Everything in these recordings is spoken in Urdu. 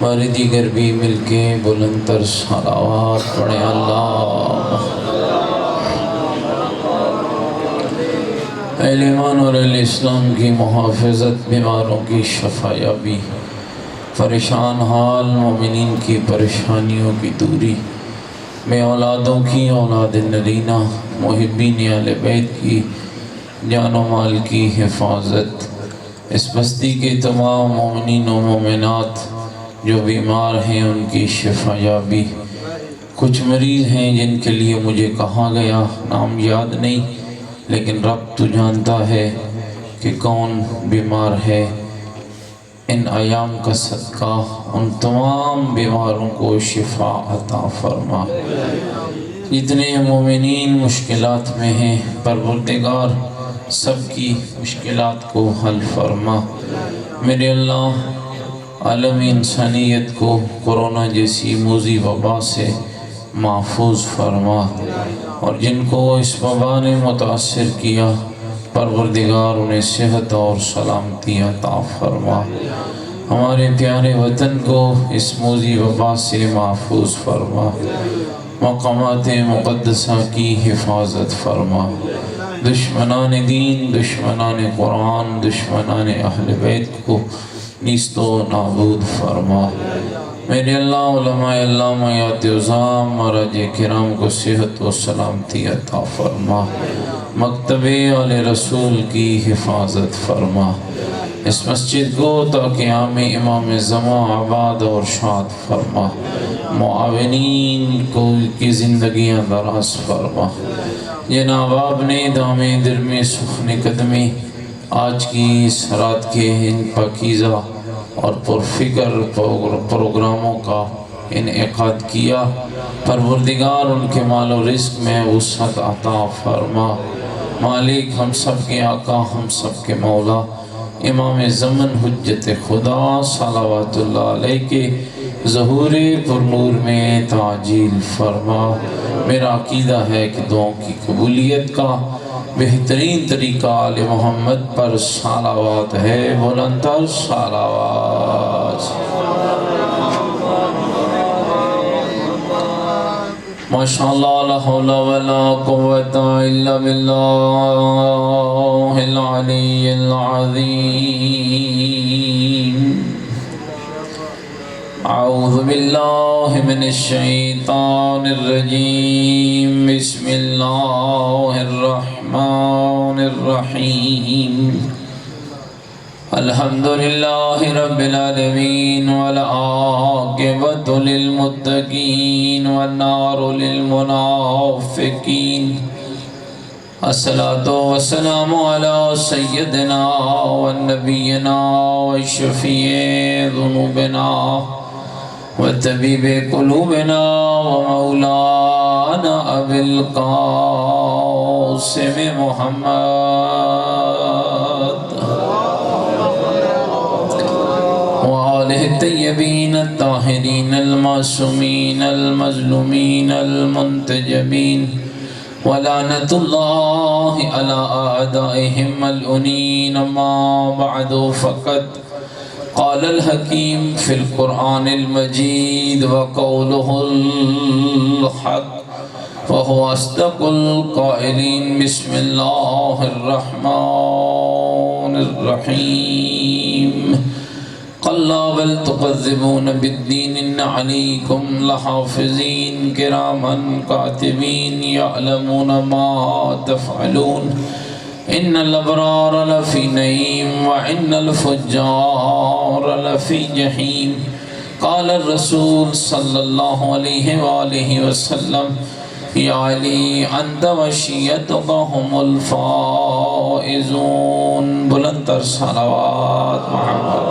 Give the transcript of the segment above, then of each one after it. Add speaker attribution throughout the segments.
Speaker 1: ہمارے دیگر بھی مل کے بلند تر صلوات پڑھیں۔ اللہ اہل ایمان اور اہل اسلام کی محافظت، بیماروں کی شفا یابی، پریشان حال مومنین کی پریشانیوں کی دوری، بے اولادوں کی اولاد نرینہ، محبین اہل بیت کی جان و مال کی حفاظت، اس بستی کے تمام مومنین و مومنات جو بیمار ہیں ان کی شفا یابی۔ کچھ مریض ہیں جن کے لیے مجھے کہا گیا، نام یاد نہیں، لیکن رب تو جانتا ہے کہ کون بیمار ہے۔ ان ایام کا صدقہ ان تمام بیماروں کو شفا عطا فرما۔ جتنے مومنین مشکلات میں ہیں پروردگار سب کی مشکلات کو حل فرما۔ میرے اللہ عالم انسانیت کو کورونا جیسی موذی وبا سے محفوظ فرما، اور جن کو اس وبا نے متاثر کیا پروردگار انہیں صحت اور سلامتی عطا فرما۔ ہمارے پیارے وطن کو اس موذی وبا سے محفوظ فرما، مقامات مقدسہ کی حفاظت فرما، دشمنان دین، دشمنان قرآن، دشمنان اہل بیت کو نیست و نابود فرما۔ میرے اللہ علماء علامہ عظام مراج کرام کو صحت و سلامتی عطا فرما، مکتب آل رسول کی حفاظت فرما، اس مسجد کو تا قیام امام زمان آباد اور شاد فرما، معاونین کو کی زندگیاں دراز فرما۔ جناب آپ نے دام درمی سخن قدمی آج کی اس رات کے ان پاکیزہ اور پرفکر پروگراموں کا انعقاد کیا، پروردگار ان کے مال و رزق میں وسعت عطا فرما۔ مالک ہم سب کے آقا، ہم سب کے مولا امام زمن حجت خدا صلوات اللہ علیہ کے ظہور پر نور میں تعجیل فرما۔ میرا عقیدہ ہے کہ دعاؤں کی قبولیت کا بہترین طریقہ آل محمد پر صلوات ہے، بلند تر صلوات۔ ماشاءاللہ لا حول ولا قوة الا باللہ العلی العظیم۔ اعوذ باللہ من الشیطان الرجیم، بسم اللہ الرحمن الرحیم۔ الحمدللہ رب العالمین والعاقبۃ للمتقین والنار للمنافقین، الصلاۃ والسلام علی سیدنا ونبینا وشفیع ذنوبنا وطبیب قلوبنا ومولانا ابی القاسم محمد وآلہ الطیبین الطاہرین المعصومین المظلومین المنتجبین، ولعنت اللہ علی اعدائہم ملعونین۔ اما بعد فقد قال الحکیم فی القرآن المجید وقولہ الحق وهو اصدق القائلین۔ بسم اللہ الرحمن الرحیم۔ کلا بل تکذبون بالدین ان علیکم لحافظین کراما کاتبین یعلمون ما تفعلون، ان الابرار لفی نعیم وان الفجار لفی جحیم۔ قال الرسول صلی اللہ علیہ وآلہ وسلم یا علی انت وشیتک هم الفائزون، بلند تر صلوات محمد۔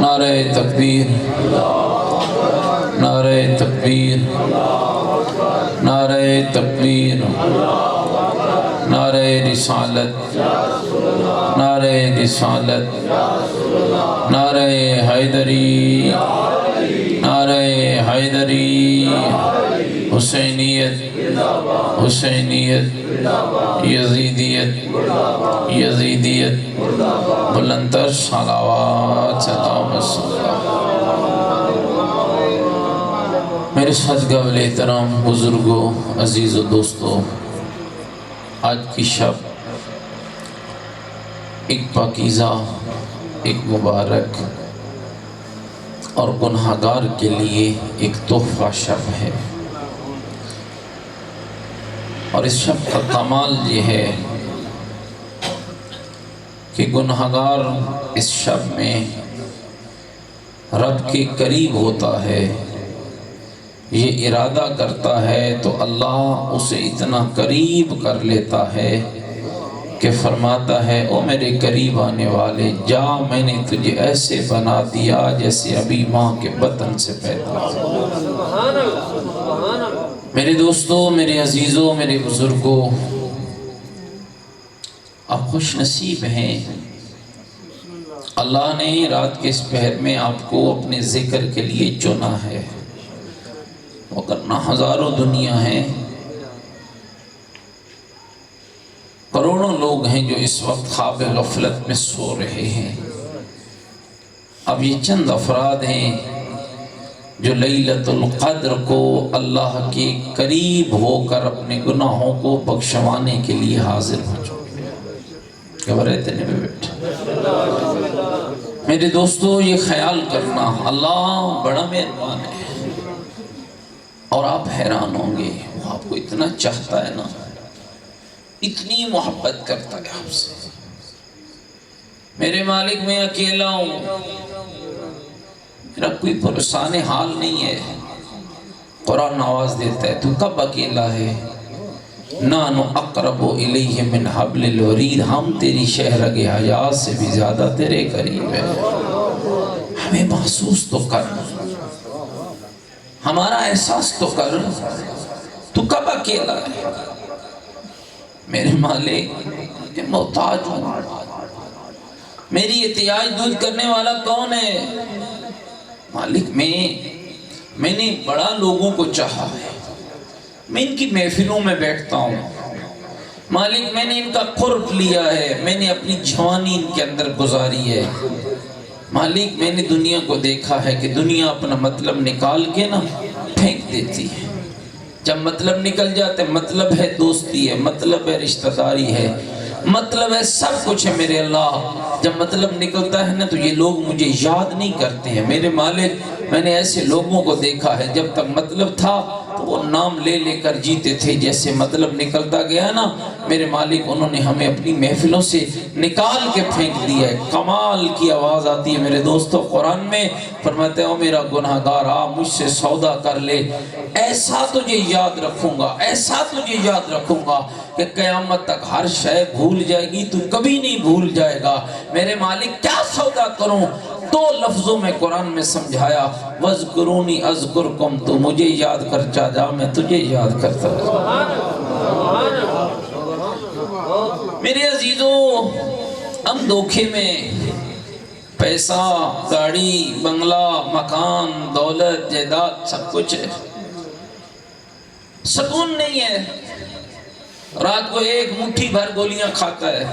Speaker 1: نعرہ تکبیر، نعرہ تکبیر، نعرہ تکبیر، نعرہ رسالت، نعرہ رسالت، نعرہ حیدری، نعرہ حیدری، حسینیت، حسینیت، یزیدیت، یزیدیت، بلند تر صلوات، سلام صدقہ احترام بزرگوں، عزیز و دوستوں، آج کی شب ایک پاکیزہ، ایک مبارک اور گناہگار کے لیے ایک تحفہ شب ہے۔ اور اس شب کا کمال یہ ہے کہ گناہگار اس شب میں رب کے قریب ہوتا ہے، یہ ارادہ کرتا ہے تو اللہ اسے اتنا قریب کر لیتا ہے کہ فرماتا ہے او میرے قریب آنے والے، جا میں نے تجھے ایسے بنا دیا جیسے ابھی ماں کے بطن سے پیدا ہوا۔ میرے دوستوں، میرے عزیزوں، میرے بزرگوں، آپ خوش نصیب ہیں، اللہ نے رات کے اس پہر میں آپ کو اپنے ذکر کے لیے چنا ہے۔ وگرنہ ہزاروں دنیا ہیں، کروڑوں لوگ ہیں جو اس وقت خواب غفلت میں سو رہے ہیں۔ اب یہ چند افراد ہیں جو لیلۃ القدر کو اللہ کے قریب ہو کر اپنے گناہوں کو بخشوانے کے لیے حاضر ہو چکے ہیں۔ کیا رہتے ہیں بیٹھے؟ میرے دوستو، یہ خیال کرنا اللہ بڑا مہربان ہے، اور آپ حیران ہوں گے، وہ آپ کو اتنا چاہتا ہے نا، اتنی محبت کرتا ہے آپ سے۔ میرے مالک میں اکیلا ہوں، میرا کوئی پرسان حال نہیں ہے۔ قرآن آواز دیتا ہے تو کب اکیلا ہے؟ نانو اقرب الیہ من حبل الورید، ہم تیری شہرگ حیات سے بھی زیادہ تیرے قریب ہے۔ ہمیں محسوس تو کر، ہمارا احساس تو کر، تو کب اکیلا ہے؟ میرے مالک محتاج ہوں، میری احتیاج دور کرنے والا کون ہے؟ مالک میں نے بڑا لوگوں کو چاہا ہے، میں ان کی محفلوں میں بیٹھتا ہوں، مالک میں نے ان کا قرب لیا ہے، میں نے اپنی جوانی ان کے اندر گزاری ہے۔ مالک میں نے دنیا کو دیکھا ہے کہ دنیا اپنا مطلب نکال کے نا پھینک دیتی ہے۔ جب مطلب نکل جاتے، مطلب ہے دوستی ہے، مطلب ہے رشتہ داری ہے، مطلب ہے سب کچھ ہے میرے اللہ۔ جب مطلب نکلتا ہے نا تو یہ لوگ مجھے یاد نہیں کرتے ہیں۔ میرے مالک، میں نے ایسے لوگوں کو دیکھا ہے جب تک مطلب تھا تو وہ نام لے لے کر جیتے تھے، جیسے مطلب نکلتا گیا نا میرے مالک، انہوں نے ہمیں اپنی محفلوں سے نکال کے پھینک دیا ہے۔ کمال کی آواز آتی ہے میرے دوستو قرآن میں، فرماتے ہیں او میرا گناہگار آ مجھ سے سودا کر لے، ایسا تجھے یاد رکھوں گا، ایسا تجھے یاد رکھوں گا کہ قیامت تک ہر شے بھول جائے گی، تو کبھی نہیں بھول جائے گا۔ میرے مالک کیا سودا کروں؟ دو لفظوں میں قرآن میں سمجھایا، وَاذْكُرُونِي أَذْكُرْكُمْ، تو مجھے یاد کر جا میں تجھے یاد کرتا ہوں۔ میرے عزیزوں، ہم دھوکے میں پیسہ، گاڑی، بنگلہ، مکان، دولت، جائیداد سب کچھ ہے، سکون نہیں ہے۔ رات کو ایک مٹھی بھر گولیاں کھاتا ہے،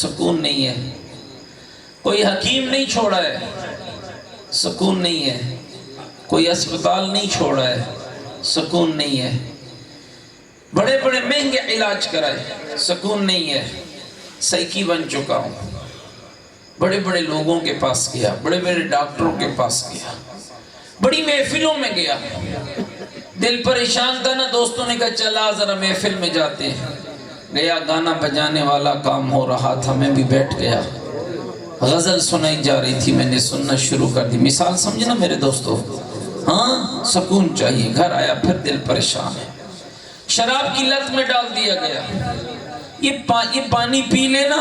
Speaker 1: سکون نہیں ہے۔ کوئی حکیم نہیں چھوڑا ہے، سکون نہیں ہے۔ کوئی اسپتال نہیں چھوڑا ہے، سکون نہیں ہے۔ بڑے بڑے مہنگے علاج کرائے، سکون نہیں ہے۔ سائیکی بن چکا ہوں، بڑے بڑے لوگوں کے پاس گیا، بڑے بڑے ڈاکٹروں کے پاس گیا، بڑی محفلوں میں گیا، دل پریشان تھا نا، دوستوں نے کہا چلا ذرا محفل میں جاتے ہیں۔ گیا، گانا بجانے والا کام ہو رہا تھا، میں بھی بیٹھ گیا، غزل سنائی جا رہی تھی، میں نے سننا شروع کر دی۔ مثال سمجھنا میرے دوستو، ہاں سکون چاہیے۔ گھر آیا پھر دل پریشان ہے، شراب کی لت میں ڈال دیا گیا، یہ پانی پی لینا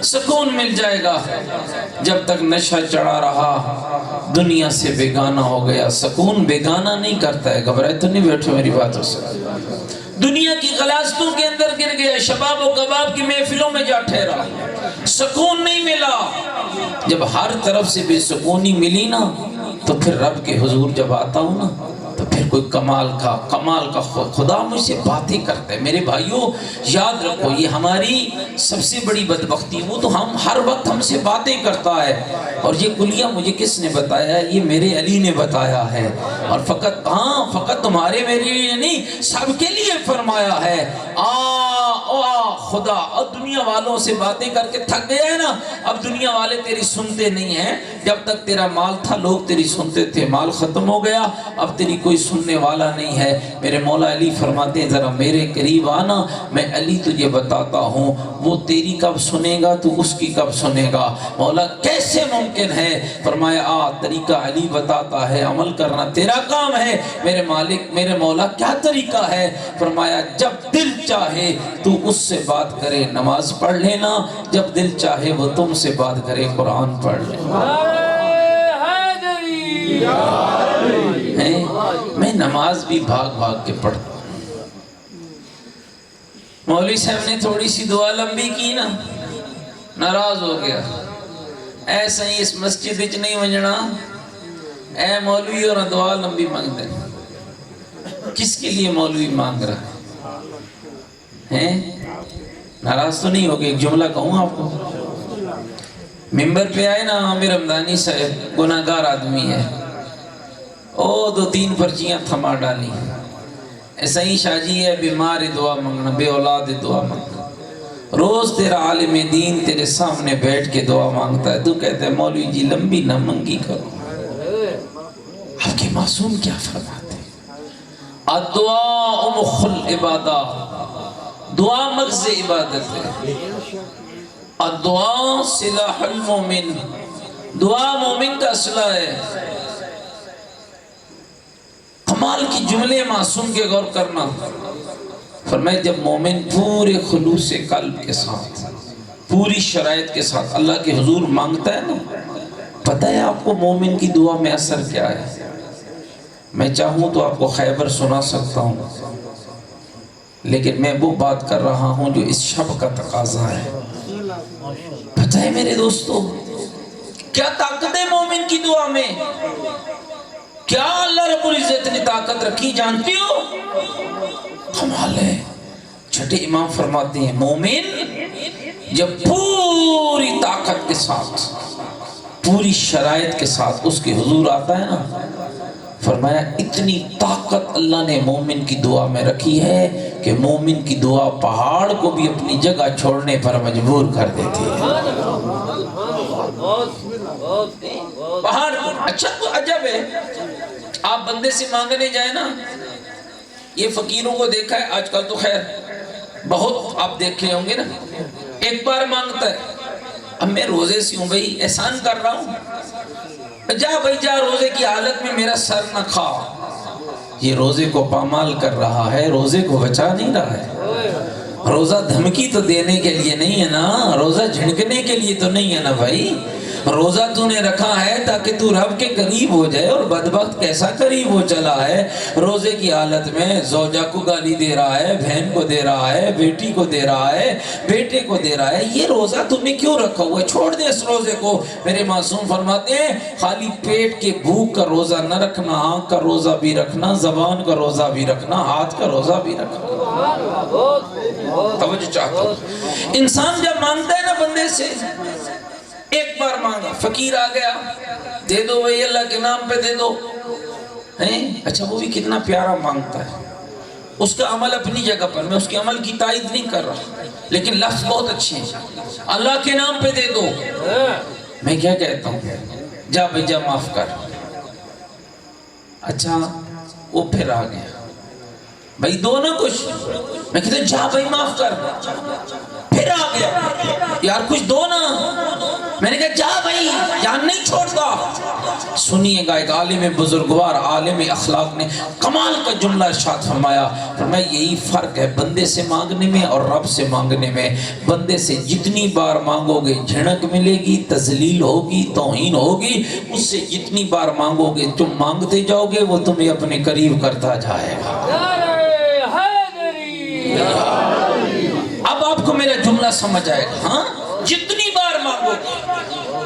Speaker 1: سکون مل جائے گا۔ جب تک نشہ چڑھا رہا دنیا سے بیگانہ ہو گیا۔ سکون بیگانہ نہیں کرتا ہے، گھبرائے تو نہیں بیٹھو میری باتوں سے۔ دنیا کی غلاستوں کے اندر گر گیا، شباب و کباب کی محفلوں میں جا ٹھہرا، سکون نہیں ملا۔ جب ہر طرف سے بے سکونی ملی نا تو پھر رب کے حضور جب آتا ہوں نا تو پھر کوئی کمال کا خدا مجھ سے باتیں کرتا ہے۔ میرے بھائیوں یاد رکھو، یہ ہماری سب سے بڑی بدبختی، وہ تو ہم ہر وقت ہم سے باتیں کرتا ہے، اور یہ کلیہ مجھے کس نے بتایا ہے؟ یہ میرے علی نے بتایا ہے، اور فقط تمہارے میرے لیے نہیں، سب کے لیے فرمایا ہے۔ خدا اور دنیا والوں سے باتیں کر کے تھک گیا ہے نا، اب دنیا والے تیری سنتے نہیں ہیں۔ جب تک تیرا مال تھا لوگ تیری سنتے تھے، مال ختم ہو گیا، اب تیری کوئی سننے والا نہیں ہے۔ میرے مولا علی فرماتے ہیں ذرا میرے قریب آنا، میں علی تجھے بتاتا ہوں، وہ تیری کب سنے گا تو اس کی کب سنے گا؟ مولا کیسے ممکن ہے؟ فرمایا طریقہ علی بتاتا ہے، عمل کرنا تیرا کام ہے۔ میرے مالک میرے مولا کیا طریقہ ہے؟ فرمایا جب دل چاہے تو اس سے بات کرے، نماز پڑھ لینا، جب دل چاہے وہ تم سے بات کرے، قرآن پڑھ لینا۔ میں نماز بھی بھاگ کے پڑھتا ہوں۔ مولوی صاحب نے تھوڑی سی دعا لمبی کی نا، ناراض ہو گیا، ایسا ہی اس مسجد وچ نہیں ونجنا، اے مولوی اور دعا لمبی مانگ دے۔ کس کے لیے مولوی مانگ رہا ہے؟ ناراض تو نہیں ہوگے؟ ایک جملہ کہوں آپ کو، ممبر پہ آئے نا عامر حمدانی صاحب، گناہگار آدمی ہے، او 2-3 پرچیاں تھما ڈالی، ایسا ہی شاہ جی ہے بیمار دعا مانگنا، بے اولاد دعا مانگنا، روز تیرا عالم دین تیرے سامنے بیٹھ کے دعا مانگتا ہے، تو کہتے ہیں مولوی جی لمبی نہ منگی کرو۔ آپ کے معصوم کیا فرماتے ہیں؟ الدعاء مخ العبادہ، دعا مغز عبادت ہے۔ الدعاء سلاح المومن، دعا مومن کا سلاح ہے۔ کمال کی جملے معصوم کے غور کرنا، فرمائے جب مومن پورے خلوص قلب کے ساتھ، پوری شرائط کے ساتھ اللہ کے حضور مانگتا ہے نا، پتہ ہے آپ کو مومن کی دعا میں اثر کیا ہے؟ میں چاہوں تو آپ کو خیبر سنا سکتا ہوں، لیکن میں وہ بات کر رہا ہوں جو اس شب کا تقاضا ہے۔ پتہ ہے میرے دوستو کیا طاقت ہے مومن کی دعا میں؟ کیا اللہ رب العزت نے طاقت رکھی جانتی ہو؟ کمال ہے۔ چھٹے امام فرماتے ہیں مومن جب پوری طاقت کے ساتھ، پوری شرائط کے ساتھ اس کے حضور آتا ہے نا، فرمایا اتنی طاقت اللہ نے مومن کی دعا میں رکھی ہے کہ مومن کی دعا پہاڑ کو بھی اپنی جگہ چھوڑنے پر مجبور کر دیتی ہے۔ پہاڑ کو، اچھا تو عجب ہے، آپ بندے سے مانگنے جائیں نا، یہ فقیروں کو دیکھا ہے آج کل تو خیر بہت آپ دیکھے ہوں گے نا، ایک بار مانگتا ہے، اب میں روزے سے ہوں بھائی احسان کر رہا ہوں، جا بھائی جا، روزے کی حالت میں میرا سر نہ کھا۔ یہ روزے کو پامال کر رہا ہے، روزے کو بچا نہیں رہا ہے۔ روزہ دھمکی تو دینے کے لیے نہیں ہے نا، روزہ جھنکنے کے لیے تو نہیں ہے نا بھائی، روزہ تو نے رکھا ہے تاکہ تو رب کے قریب ہو جائے، اور بدبخت کیسا قریب ہو چلا ہے، روزے کی حالت میں زوجہ کو گالی دے رہا ہے، بہن کو دے رہا ہے، بیٹی کو دے رہا ہے، بیٹے کو دے رہا ہے۔ یہ روزہ تم نے کیوں رکھا ہوا ہے؟ چھوڑ دے اس روزے کو۔ میرے معصوم فرماتے ہیں خالی پیٹ کے بھوک کا روزہ نہ رکھنا، آنکھ کا روزہ بھی رکھنا، زبان کا روزہ بھی رکھنا، ہاتھ کا روزہ بھی رکھنا۔ توجہ چاہتا ہوں، انسان جب مانگتا ہے نا بندے سے، ایک بار مانگا، فقیر آ گیا، دے دو بھائی اللہ کے نام پہ دے دو، اچھا وہ بھی کتنا پیارا مانگتا ہے، اس کا عمل اپنی جگہ پر، میں اس کے عمل کی تائید نہیں کر رہا، لیکن لفظ بہت اچھے ہیں، اللہ کے نام پہ دے دو۔ میں کیا کہتا ہوں، جا بھائی جا معاف کر۔ اچھا وہ پھر آ گیا، بھائی دو نا کچھ، میں کہتا ہوں جا بھائی معاف کر، پھر آ گیا، یار کچھ دو نا، میں نے کہا جا بھائی جان نہیں چھوڑتا۔ سنیے گا ایک عالم بزرگوار، عالم اخلاق نے کمال کا جملہ ارشاد فرمایا، فرمایا یہی فرق ہے بندے سے مانگنے میں اور رب سے مانگنے میں۔ بندے سے جتنی بار مانگو گے جھڑک ملے گی، تذلیل ہوگی، توہین ہوگی، اس سے جتنی بار مانگو گے تم مانگتے جاؤ گے وہ تمہیں اپنے قریب کرتا جائے گا۔ اب آپ کو میرا جملہ سمجھ آئے گا، ہاں جتنی بار مانگو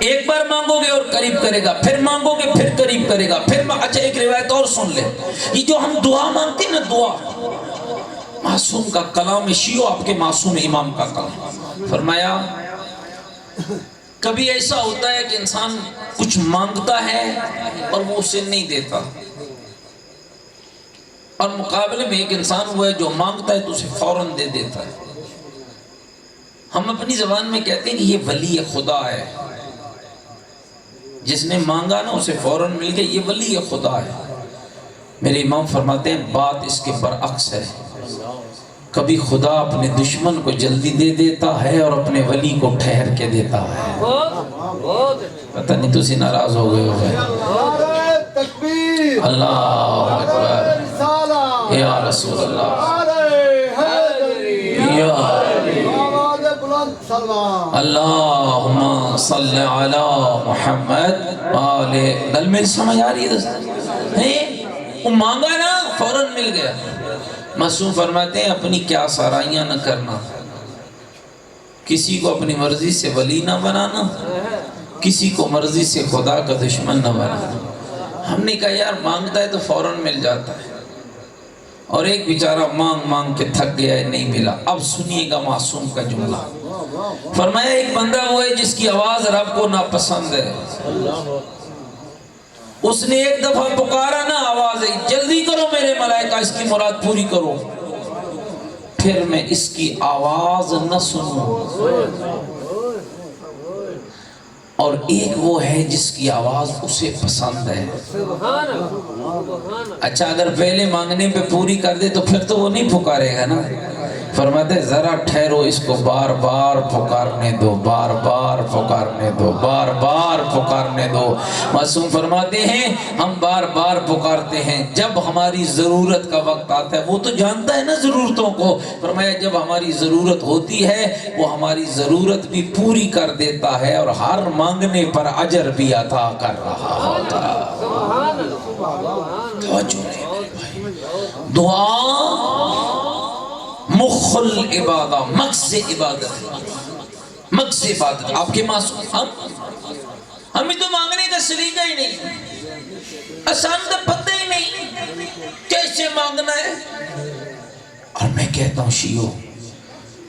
Speaker 1: گے، ایک بار مانگو گے اور قریب کرے گا، پھر مانگو گے پھر قریب کرے گا، پھر اچھا ایک روایت اور سن لے، یہ جو ہم دعا مانگتے ہیں نا، دعا معصوم کا کلام شیعو، آپ کے معصوم امام کا کلام، فرمایا کبھی ایسا ہوتا ہے کہ انسان کچھ مانگتا ہے اور وہ اسے نہیں دیتا، اور مقابلے میں ایک انسان وہ ہے جو مانگتا ہے تو اسے فوراً دے دیتا ہے۔ ہم اپنی زبان میں کہتے ہیں کہ یہ ولی خدا ہے، جس نے مانگا نا اسے فوراً مل گیا، یہ ولی خدا ہے۔ میرے امام فرماتے ہیں بات اس کے برعکس ہے، کبھی خدا اپنے دشمن کو جلدی دے دیتا ہے اور اپنے ولی کو ٹھہر کے دیتا ہے۔ پتہ نہیں تسی ناراض ہو گئے ہو گئے۔ اللہ اکبر، یا رسول اللہ، یا اللہم صلی علی محمد آل۔ گل میں سمجھ آ رہی ہے؟ وہ مانگا نا فوراً مل گیا۔ معصوم فرماتے ہیں اپنی کیا سارائیاں نہ کرنا، کسی کو اپنی مرضی سے ولی نہ بنانا، کسی کو مرضی سے خدا کا دشمن نہ بنانا۔ ہم نے کہا یار مانگتا ہے تو فوراً مل جاتا ہے، اور ایک بیچارہ مانگ مانگ کے تھک گیا ہے، نہیں ملا۔ اب سنیے گا معصوم کا جملہ، فرمایا ایک بندہ وہ ہے جس کی آواز رب کو ناپسند ہے، اس نے ایک دفعہ پکارا نا، آواز ہے جلدی کرو میرے ملائکہ اس کی مراد پوری کرو، پھر میں اس کی آواز نہ سنوں۔ اور ایک وہ ہے جس کی آواز اسے پسند ہے۔ اچھا اگر پہلے مانگنے پہ پوری کر دے تو پھر تو وہ نہیں پکارے گا نا۔ فرماتے ذرا ٹھہرو، اس کو بار بار پکارنے دو، بار بار پکارنے دو، بار بار پکارنے دو۔ معصوم فرماتے ہیں ہم بار بار پکارتے ہیں، جب ہماری ضرورت کا وقت آتا ہے، وہ تو جانتا ہے نا ضرورتوں کو، فرمایا جب ہماری ضرورت ہوتی ہے وہ ہماری ضرورت بھی پوری کر دیتا ہے، اور ہر مانگنے پر اجر بھی عطا کر رہا ہوتا ہے۔ دعا مخ العبادہ، مقصد عبادت، مقصد عبادت۔ آپ کے معصوم ہمیں تو مانگنے کا سلیقہ ہی نہیں، آسان کا پتہ ہی نہیں کیسے مانگنا ہے۔ اور میں کہتا ہوں شیعو،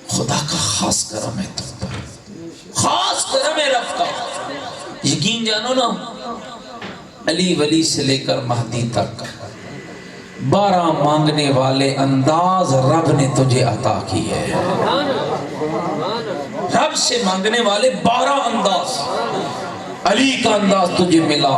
Speaker 1: خدا کا خاص کرم ہے تم پر، خاص کرم ہے رب کا۔ یقین جانو نا، علی ولی سے لے کر مہدی تک 12 مانگنے والے انداز رب نے تجھے عطا کی ہے۔ رب سے مانگنے والے 12 انداز، علی کا انداز تجھے ملا،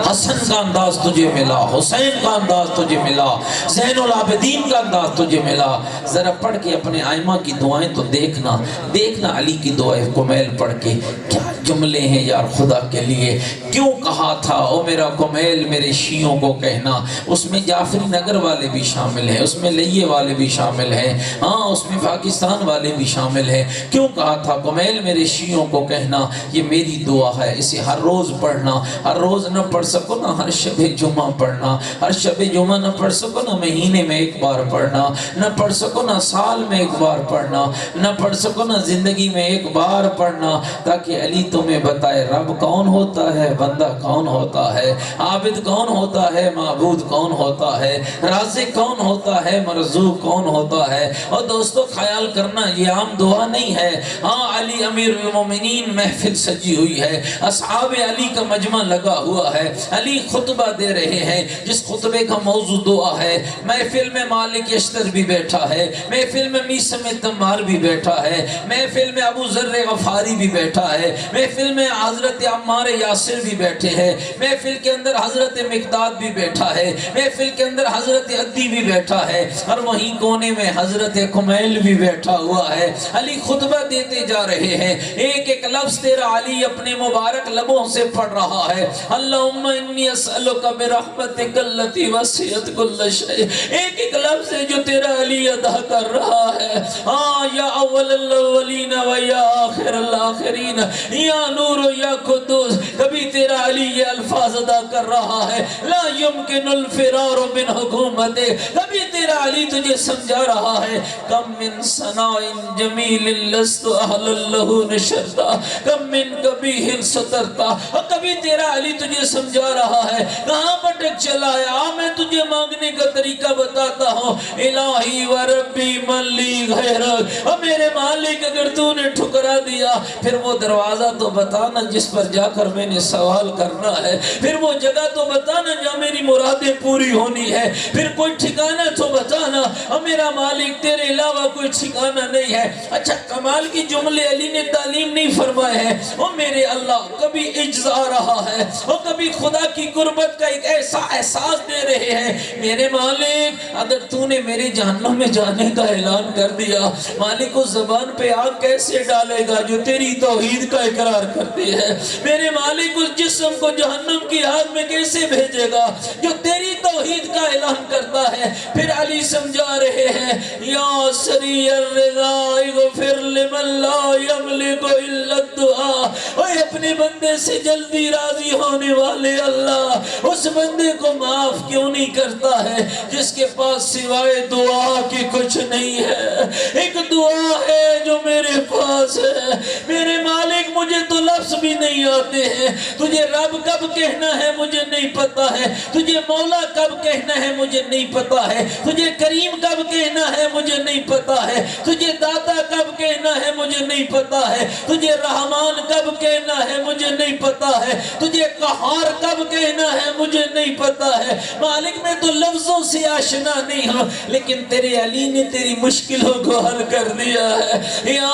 Speaker 1: حسن کا انداز تجھے ملا، حسین کا انداز تجھے ملا، زین العابدین کا انداز تجھے ملا۔ ذرا پڑھ کے اپنے آئمہ کی دعائیں تو دیکھنا، دیکھنا علی کی دعائیں کمیل پڑھ کے کیا جملے ہیں یار خدا کے لیے۔ کیوں کہا تھا او میرا کمیل میرے شیعوں کو کہنا، اس میں جعفری نگر والے بھی شامل ہیں، اس میں لیے والے بھی شامل ہیں، ہاں اس میں پاکستان والے بھی شامل ہیں۔ کیوں کہا تھا کمیل میرے شیعوں کو کہنا، یہ میری دعا ہے، اسے ہر روز پڑھنا، ہر روز نہ پڑھ سکو نا ہر شب جمعہ پڑھنا، ہر شب جمعہ نہ پڑھ سکو نا مہینے میں ایک بار پڑھنا، نہ پڑھ سکو نا سال میں ایک بار پڑھنا، نہ پڑھ سکو نا زندگی میں ایک بار پڑھنا، تاکہ علی تمہیں بتائے رب کون ہوتا ہے، بندہ کون ہوتا ہے، عابد کون ہوتا ہے، معبود کون ہوتا ہے، رازق کون ہوتا ہے، مرزوق کون ہوتا ہے۔ اور دوستو خیال کرنا یہ عام دعا نہیں ہے، ہاں علی امیر المومنین محفل سجی ہوئی ہے، اصحاب علی کا مجمع لگا ہوا ہے، علی خطبہ دے رہے ہیں جس خطبے کا موضوع دعا ہے، محفل میں مالک یشتر بھی بیٹھا ہے، محفل میں میسم تمار بھی بیٹھا ہے، محفل میں ابو ذر غفاری بھی بیٹھا ہے، محفل میں حضرت عمار یاسر بھی بیٹھے ہیں، محفل کے اندر حضرت مقداد بھی بیٹھا ہے، محفل کے اندر حضرت عدی بھی بیٹھا ہے، اور وہیں کونے میں حضرت کمیل بھی بیٹھا ہوا ہے۔ علی خطبہ دیتے جا رہے ہیں، ایک ایک لفظ تیرا علی اپنے مبارک لبوں سے پڑھ رہا ہے، اللہم انی اسألک برحمتک التی وسعت کل شیء، ایک ایک لفظ ہے جو تیرا علی ادا کر رہا ہے، ہاں یا اول الاولین و یا آخر الاخرین، یا نور یا قدوس۔ کبھی تیرا علی یہ الفاظ انداز ادا کر رہا ہے. لا يمكن الفرار من حکومت. کبھی تیرا علی تجھے سمجھا رہا ہے کم من صناع جمیل لست اہل له نشرتا کم من قبیح سترتا. اور کبھی تیرا علی تجھے سمجھا رہا ہے کہاں بھٹک چلا ہے. میں تجھے مانگنے کا طریقہ بتاتا ہوں. الہی و ربی من لی غیرک. اور میرے مالک اگر تو نے ٹھکرا دیا پھر وہ دروازہ تو بتانا جس پر جا کر میں نے سوال کرنا ہے. پھر وہ جگہ تو بتانا جہاں میری مرادیں پوری ہونی ہے. پھر کوئی ٹھکانہ تو بتانا. اور میرا مالک تیرے علاوہ کوئی ٹھکانہ نہیں ہے. اچھا کمال کی جملے علی نے تعلیم نہیں فرمائے ہیں. اور میرے اللہ کبھی عجز آ رہا ہے اور کبھی خدا کی قربت کا ایک ایسا احساس دے رہے ہیں. میرے مالک اگر تو نے میرے جہنم میں جانے کا اعلان کر دیا مالک اس زبان پہ آگ کیسے ڈالے گا جو تیری توحید کا اقرار کرتی ہے. میرے مالک اس جسم کو جہنم کی آگ میں کیسے بھیجے گا جو تیری توحید کا اعلان کرتا ہے. پھر علی سمجھا رہے ہیں یا سری الرضا اغفر لمن لا یملک الا الدعاء. اوے اپنے بندے سے جلدی راضی ہونے والے اللہ اس بندے کو معاف کیوں نہیں کرتا ہے جس کے پاس سوائے دعا کی کچھ نہیں ہے. ایک دعا ہے جو میرے پاس ہے. میرے مالک مجھے تو لفظ بھی نہیں آتے ہیں. تجھے رب کب کہنا ہے مجھے نہیں پتا ہے. تجھے مولا کب کہنا ہے مجھے نہیں پتا ہے. تجھے کریم کب کہنا ہے مجھے نہیں پتا ہے. تجھے داتا کب کہنا ہے مجھے نہیں پتا ہے. تجھے رحمان کب کہنا ہے مجھے نہیں پتا ہے. تجھے قہار کب کہنا ہے مجھے نہیں پتا ہے. مالک میں تو لفظوں سے آشنا نہیں ہوں لیکن تیرے علی نے تیری مشکلوں کو حل کر دیا ہے. یا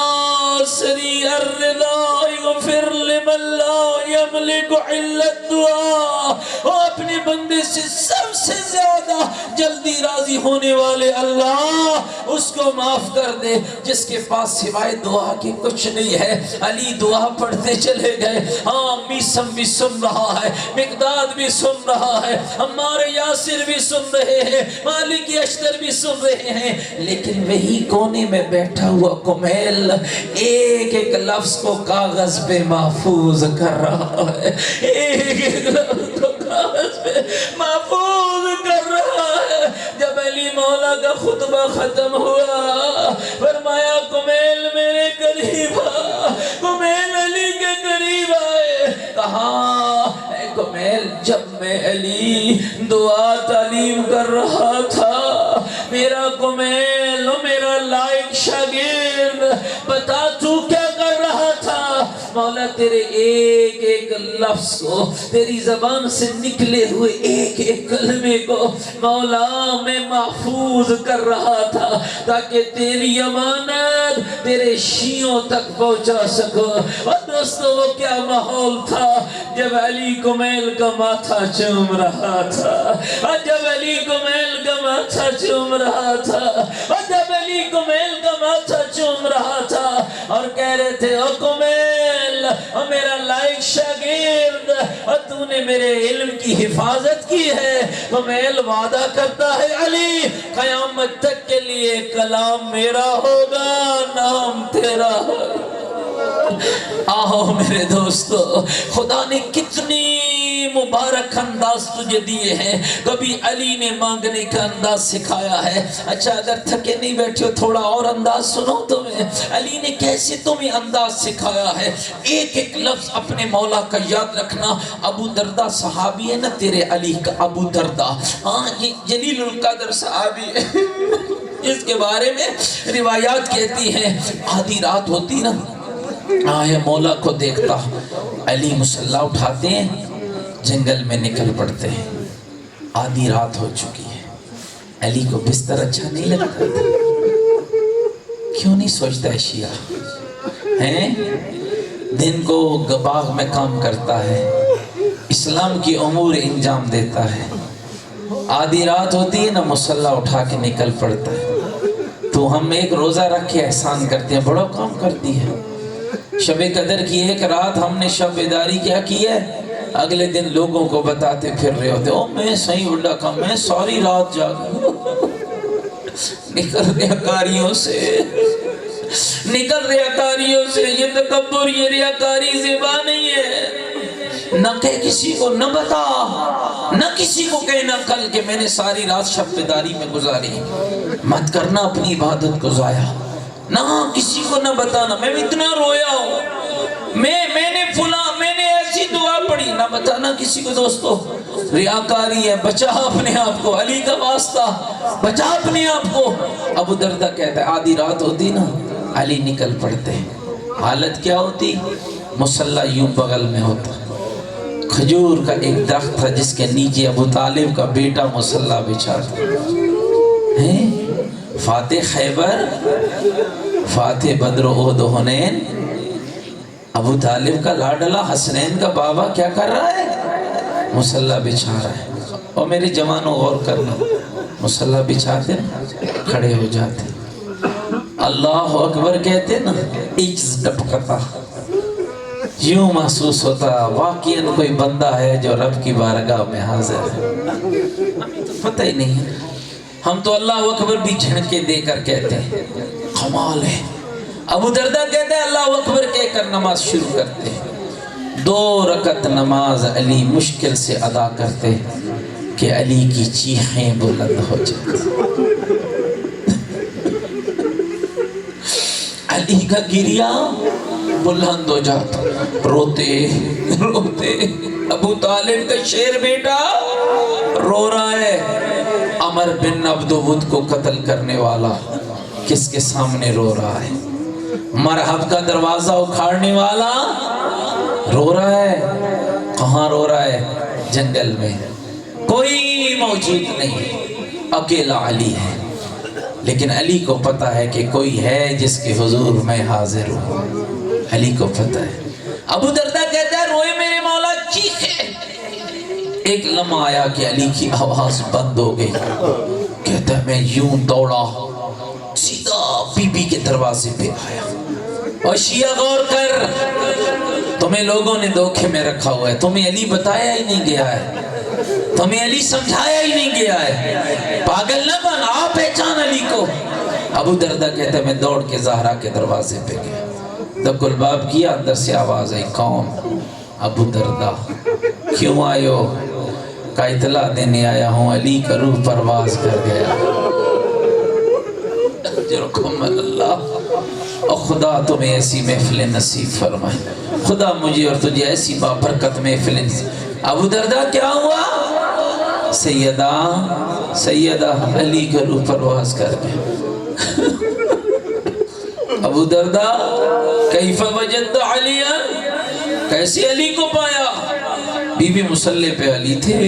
Speaker 1: سری الرضا اغفر لمن لا یملک الا الدعاء. وہ اپنے بندے سے سب سے زیادہ جلدی راضی ہونے والے اللہ اس کو معاف کر دے جس کے پاس سوائے دعا کی کچھ نہیں ہے. علی دعا پڑھتے چلے گئے. ہاں میسم بھی سن رہا ہے, مقداد بھی سن رہا ہے, عمار یاسر بھی سن رہے ہیں, مالک اشتر بھی سن رہے ہیں. لیکن وہی کونے میں بیٹھا ہوا کمیل ایک ایک لفظ کو کاغذ پہ محفوظ کر رہا ہے. ایک ایک لفظ کو کاغذ پہ محفوظ کر رہا ہے. جب علی مولا کا خطبہ ختم ہوا فرمایا کمیل میرے قریب آ. کمیل علی کے قریب آئے. کہا اے کمیل جب میں علی دعا تعلیم کر رہا تھا میرا کمیل میرا لائق شاگرد بتا تو کیا کر رہا تھا. مولا تیرے ایک ایک لفظ کو تیری زبان سے نکلے ہوئے ایک ایک کلمے کو مولا میں محفوظ کر رہا تھا تاکہ تیری امانت تیرے شیعوں تک پہنچا سکو. اور دوستو وہ کیا ماحول تھا جب علی کمیل کا ماتھا چوم رہا تھا. اور جب علی کمیل کا ماتھا چوم رہا تھا اور جب علی کمیل کا ماتھا چوم رہا تھا اور کہہ رہے تھے او کمیل اور میرا لائق شاگرد اور تو نے میرے علم کی حفاظت کی ہے. کمیل وعدہ کرتا ہے علی قیامت تک کے لیے کلام میرا ہوگا نام تیرا ہوگا. آہو میرے دوستو خدا نے کتنی مبارک انداز تجھے دیے ہیں. کبھی علی نے مانگنے کا انداز سکھایا ہے. اچھا اگر تھکے نہیں بیٹھے ہو تھوڑا اور انداز سنو تمہیں علی نے کیسے تمہیں انداز سکھایا ہے. ایک ایک لفظ اپنے مولا کا یاد رکھنا. ابو دردہ صحابی ہے نا تیرے علی کا ابو دردہ. ہاں یہ جلیل القدر صحابی ہے اس کے بارے میں روایات کہتی ہیں آدھی رات ہوتی نا آئے مولا کو دیکھتا علی مسلح اٹھاتے ہیں جنگل میں نکل پڑتے ہیں. آدھی رات ہو چکی ہے. علی کو بستر اچھا نہیں لگتا تھا. کیوں نہیں سوچتا ہے شیعہ ہیں دن کو باغ میں کام کرتا ہے اسلام کی امور انجام دیتا ہے. آدھی رات ہوتی ہے نا مسلح اٹھا کے نکل پڑتا ہے. تو ہم ایک روزہ رکھ کے احسان کرتے ہیں بڑا کام کرتی ہے. شب قدر کی ایک رات ہم نے شب بیداری کیا کی ہے اگلے دن لوگوں کو بتاتے پھر رہے ہوتے او میں صحیح اڑا کا میں ساری رات جاگا. نکل ریاکاریوں سے نکل ریاکاریوں سے. یہ تکبر یہ ریاکاری زیبا نہیں ہے. نہ کہ کسی کو نہ بتا، نہ کسی کو کہنا کل کہ میں نے ساری رات شب بیداری میں گزاری، مت کرنا اپنی عبادت کو ضائع، نہ کسی کو نہ بتانا میں اتنا رویا ہوں، میں نے فلاں، میں نے ایسی دعا پڑھی، نہ بتانا کسی کو۔ دوستو ریاکاری ہے، بچا اپنے آپ کو، علی کا واسطہ بچا اپنے آپ کو۔ ابو دردہ کہتا ہے آدھی رات ہوتی نا علی نکل پڑتے، حالت کیا ہوتی؟ مصلی یوں بغل میں ہوتا، کھجور کا ایک درخت تھا جس کے نیچے ابو طالب کا بیٹا مصلی بچھاتا، فاتح خیبر، فاتح بدر و احد و حنین، ابو طالب کا لاڈلا حسنین کا بابا کیا کر رہا ہے؟ مصلی بچھا رہا ہے۔ اور میرے جوانوں غور کرنا، مصلی بچھاتے کھڑے ہو جاتے، اللہ اکبر کہتے نا، عجز ٹپکتا، یوں محسوس ہوتا واقعاً کوئی بندہ ہے جو رب کی بارگاہ میں حاضر ہے۔ پتہ ہی نہیں ہے، ہم تو اللہ اکبر بھی جھڑکے دے کر کہتے ہیں، کمال ہے۔ ابو دردہ کہتے ہیں اللہ اکبر کہہ کر نماز شروع کرتے ہیں، 2 رکعت نماز علی مشکل سے ادا کرتے کہ علی کی چیخیں بلند ہو جاتی، علی کا گریہ بلند ہو جاتا، روتے روتے ابو طالب کا شیر بیٹا رو رہا ہے، عمر بن عبد ود کو قتل کرنے والا کس کے سامنے رو رہا ہے، مرحب کا دروازہ اکھاڑنے والا رو رہا ہے، کہاں رو رہا ہے؟ جنگل میں، کوئی موجود نہیں، اکیلا علی ہے، لیکن علی کو پتا ہے کہ کوئی ہے جس کے حضور میں حاضر ہوں، علی کو پتہ ہے۔ ابو دردہ کہتا ہے روئے میرے مولا چیخے، ایک لمحہ آیا کہ علی کی آواز بند ہو گئی، کہتا ہے میں یوں دوڑا سیدھا بی بی کے دروازے پہ آیا، اور شیعہ غور کر، تمہیں لوگوں نے دھوکے میں رکھا ہوا ہے، تمہیں علی بتایا ہی نہیں گیا ہے، تمہیں علی سمجھایا ہی نہیں گیا ہے، پاگل نہ بن، آ پہچان علی کو۔ ابو دردہ کہتا ہے میں دوڑ کے زہرا کے دروازے پہ گیا، دق الباب کیا، اندر سے آواز آئی، کون؟ ابو دردہ، کیوں آئے ہو؟ کا اطلاع دینے آیا ہوں علی کا روح پرواز کر گیا، اجرکم اللہ، اور خدا تمہیں ایسی محفل نصیب فرمائے، خدا مجھے اور تجھے ایسی بابرکت محفل نصیب۔ ابو دردہ کیا ہوا؟ سیدہ علی کا روح پرواز کر گیا۔ ابو دردہ کیف وجدت علیٰ، کیسے علی کو پایا؟ بی بی مصلی پہ علی تھے،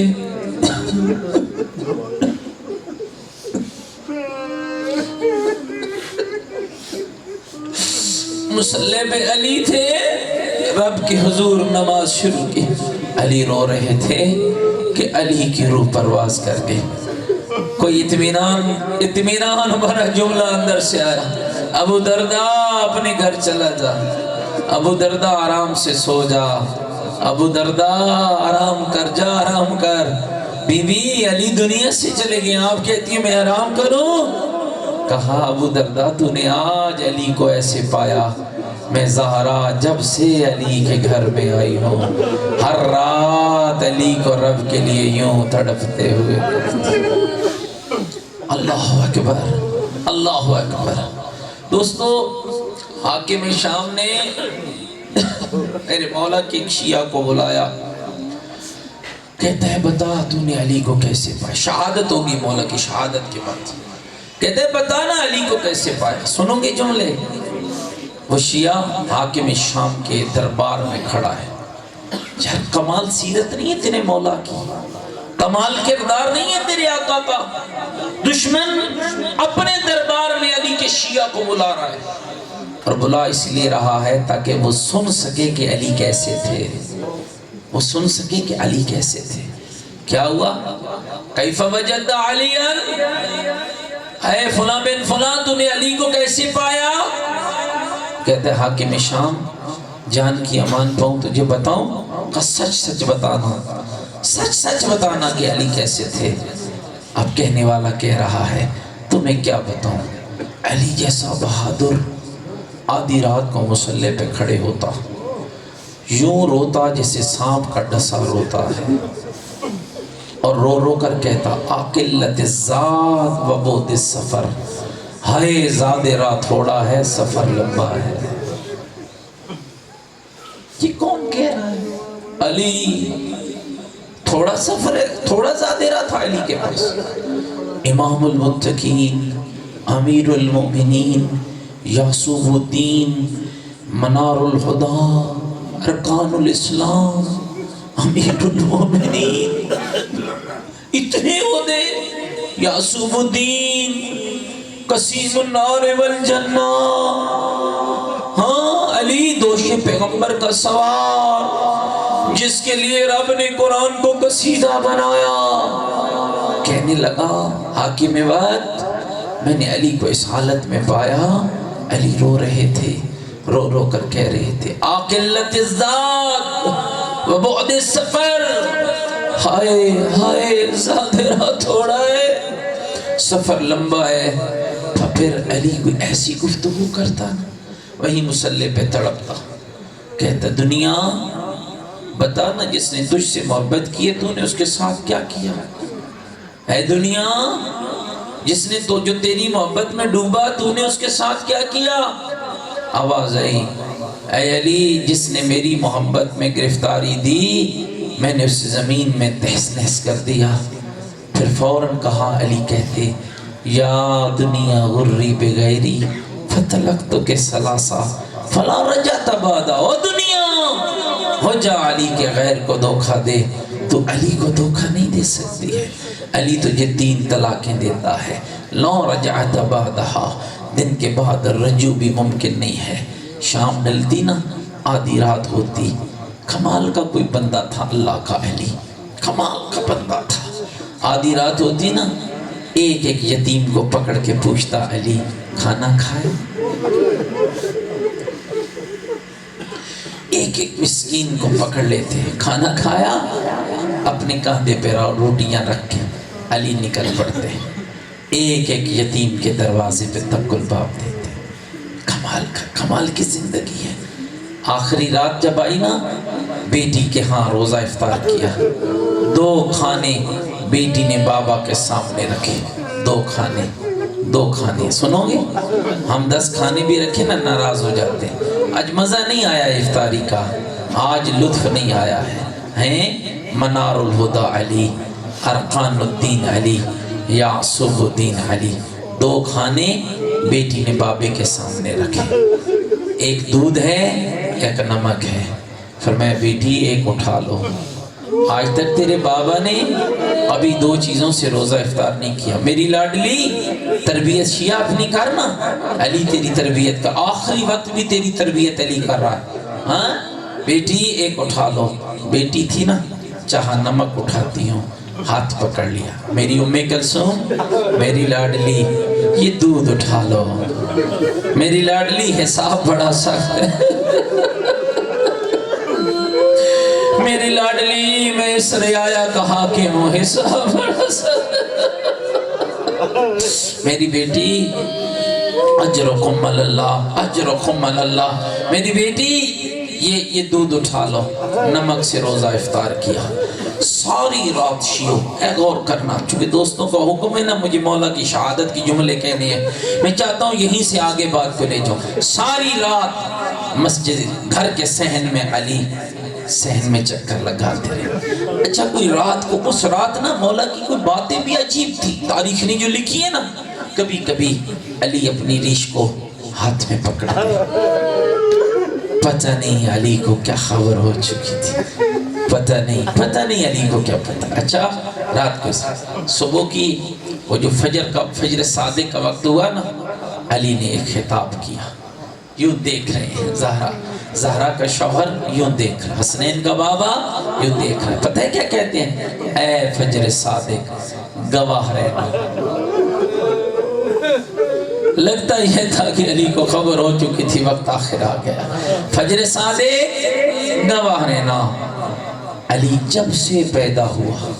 Speaker 1: مصلی پہ علی تھے، رب کے حضور نماز شروع کی، علی رو رہے تھے کہ علی کی روح پرواز کر گئی۔ کوئی اطمینان بھرا جملہ اندر سے آیا، ابو دردہ اپنے گھر چلا جا، ابو دردہ آرام سے سو جا، ابو دردہ آرام کر جا، آرام کر۔ بی بی علی دنیا سے چلے گئے، آپ کہتی ہیں میں آرام کروں؟ کہا ابو دردہ تو نے آج علی کو ایسے پایا، میں زہرا جب سے علی کے گھر میں آئی ہوں، ہر رات علی کو رب کے لیے یوں تڑپتے ہوئے۔ اللہ اکبر، اللہ اکبر۔ دوستو حاکم شام نے میرے مولا کے ایک شیعہ کو بلایا، کہتا ہے بتا تو نے علی کو کیسے پایا؟ شہادت ہوگی مولا کی، شہادت کے بعد کہتے ہیں بتا نا علی کو کیسے پایا؟ سنو گے جملے؟ وہ شیعہ حاکم شام کے دربار میں کھڑا ہے، یار کمال سیرت نہیں ہے تیرے مولا کی، کمال کردار نہیں ہے تیرے آقا کا، دشمن اپنے دربار میں علی کے شیعہ کو بلا رہا ہے، اور بلا اس لیے رہا ہے تاکہ وہ سن سکے کہ علی کیسے تھے، وہ سن سکے کہ علی کیسے تھے۔ کیا ہوا؟ کیف وجدت علیٰ، اے فلاں بن فلاں تو نے علی کو کیسے پایا؟ کہتے ہیں حاکم شام جان کی امان پاؤں تجھے بتاؤں؟ کہ سچ سچ بتانا، سچ سچ بتانا کہ علی کیسے تھے۔ اب کہنے والا کہہ رہا ہے تمہیں کیا بتاؤں، علی جیسا بہادر آدھی رات کو مصلی پہ کھڑے ہوتا، یوں روتا جیسے سانپ کا ڈسا روتا ہے، اور رو رو کر کہتا آقلت الزاد و بعد السفر، ہائے زاد راہ تھوڑا ہے سفر لمبا ہے۔ یہ کون کہہ رہا ہے؟ علی۔ تھوڑا سفر ہے، تھوڑا زیادہ راہ تھا علی کے پاس۔ امام المتقین، امیر المؤمنین، یعصوب الدین، منار الہدا، ارکان الاسلام، امیر المؤمنین، اتنے عہدے، یعصوب الدین، قسیم النار والجنہ، ہاں علی دوش پیغمبر کا سوار، جس کے لیے رب نے قرآن کو قصیدہ بنایا۔ کہنے لگا حاکم وقت، میں نے علی کو اس حالت میں پایا، علی رو رہے تھے، رو رو کر کہہ رہے تھے آقلت الذات و بعد السفر، ہائے ہائے زاد راہ تھوڑا ہے سفر لمبا ہے۔ پھر علی کوئی ایسی گفتگو کرتا نا، وہی مصلی پہ تڑپتا، کہتا دنیا بتا نا، جس نے تجھ سے محبت کی ہے تو نے اس کے ساتھ کیا کیا؟ اے دنیا، جس نے تو جو تیری محبت میں ڈوبا تو نے اس کے ساتھ کیا کیا؟ آواز آئی اے علی، جس نے میری محبت میں گرفتاری دی میں نے اس زمین میں تہس نہس کر دیا۔ پھر فوراً کہا، علی کہتے یا دنیا غری بغیری فتلقتک ثلاثا فلا رجعت بعدا، او دنیا ہو جا علی کے غیر کو دھوکہ دے، تو علی کو دھوکہ نہیں دے سکتی ہے۔ علی تجھے 3 طلاقیں دیتا ہے، لا رجعت بعدہا، دن کے بعد رجوع بھی ممکن نہیں ہے۔ شام ڈلتی نا، آدھی رات ہوتی، کمال کا کوئی بندہ تھا اللہ کا علی، کمال کا بندہ تھا۔ آدھی رات ہوتی نا، ایک ایک یتیم کو پکڑ کے پوچھتا علی کھانا کھائے؟ ایک ایک مسکین کو پکڑ لیتے، کھانا کھایا؟ اپنے کاندھے پہ روٹیاں رکھ کے علی نکل پڑتے، ایک ایک یتیم کے دروازے پہ تک الباب دیتے۔ کمال کی زندگی ہے۔ آخری رات جب آئی نا، بیٹی کے ہاں روزہ افطار کیا، 2 کھانے بیٹی نے بابا کے سامنے رکھے، 2 کھانے سنو گے؟ ہم 10 کھانے بھی رکھے نا ناراض ہو جاتے ہیں۔ آج مزہ نہیں آیا افطاری کا، آج لطف نہیں آیا ہے۔ منار الہدا علی، ارکان الدین علی، یعصوب الدین علی، 2 کھانے بیٹی نے بابے کے سامنے رکھے، ایک دودھ ہے ایک نمک ہے۔ فرمایا بیٹی ایک اٹھا لو، آج تک تیرے بابا نے ابھی 2 چیزوں سے روزہ افطار نہیں کیا۔ میری لاڈلی تربیت شیعہ اپنی کرنا، علی تیری تربیت کا آخری وقت بھی تیری تربیت علی کر رہا ہے، ہاں بیٹی ایک اٹھا لو۔ بیٹی تھی نا، چاہا نمک اٹھاتی ہوں، ہاتھ پکڑ لیا، میری ام کلثوم میری لاڈلی یہ دودھ اٹھا لو۔ میری لاڈلی حساب بڑا سخت ہے، میری لاڈلی میں اس رعایا کا حاکم ہوں، حساب بڑا سخت ہے۔ میری بیٹی اجرکم اللہ، اجرکم اللہ، میری بیٹی یہ دودھ اٹھا لو۔ نمک سے روزہ افطار کیا، ساری رات شیو۔ اے غور کرنا، چونکہ دوستوں کا حکم ہے نا مجھے مولا کی شہادت کی جملے کہنے ہیں، میں چاہتا ہوں یہیں سے آگے بات کو لے جاؤں۔ ساری رات مسجد گھر کے صحن میں علی صحن میں چکر لگاتے رہے۔ اچھا کوئی رات کو، اس رات نا مولا کی کوئی باتیں بھی عجیب تھی، تاریخ نے جو لکھی ہے نا، کبھی کبھی علی اپنی ریش کو ہاتھ میں پکڑتے، پتہ نہیں علی کو کیا خبر ہو چکی تھی، پتہ نہیں علی کو کیا پتہ۔ اچھا رات کو صبح کی وہ جو فجر صادق کا وقت ہوا نا، علی نے ایک خطاب کیا، یوں دیکھ رہے ہیں زہرا کا شوہر، یوں دیکھ رہا، حسنین کا بابا یوں دیکھ رہا، پتہ ہے کیا کہتے ہیں؟ اے فجر صادق گواہ رہنا۔ لگتا یہ تھا کہ علی کو خبر ہو چکی تھی، وقت آخر آ گیا۔ فجر صادق گواہ رہنا، علی جب سے پیدا ہوا،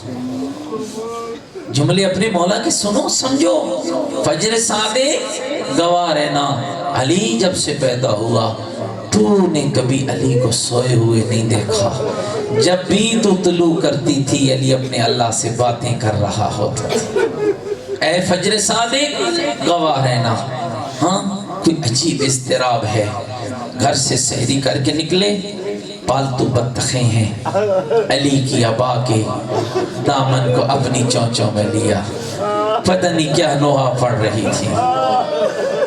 Speaker 1: جملے اپنے مولا کے سنو سمجھو، فجر صادق گواہ رہنا، علی جب سے پیدا ہوا تو نے کبھی علی کو سوئے ہوئے نہیں دیکھا، جب بھی تو طلوع کرتی تھی علی اپنے اللہ سے باتیں کر رہا ہوتا تھا۔ اے فجر صادق گواہ رہنا، ہاں کوئی عجیب اضطراب ہے۔ گھر سے سحری کر کے نکلے، پالتو بطخیں ہیں، علی کی عبا کے دامن کو اپنی چونچوں میں لیا، پتہ نہیں کیا نوحہ پڑھ رہی تھی،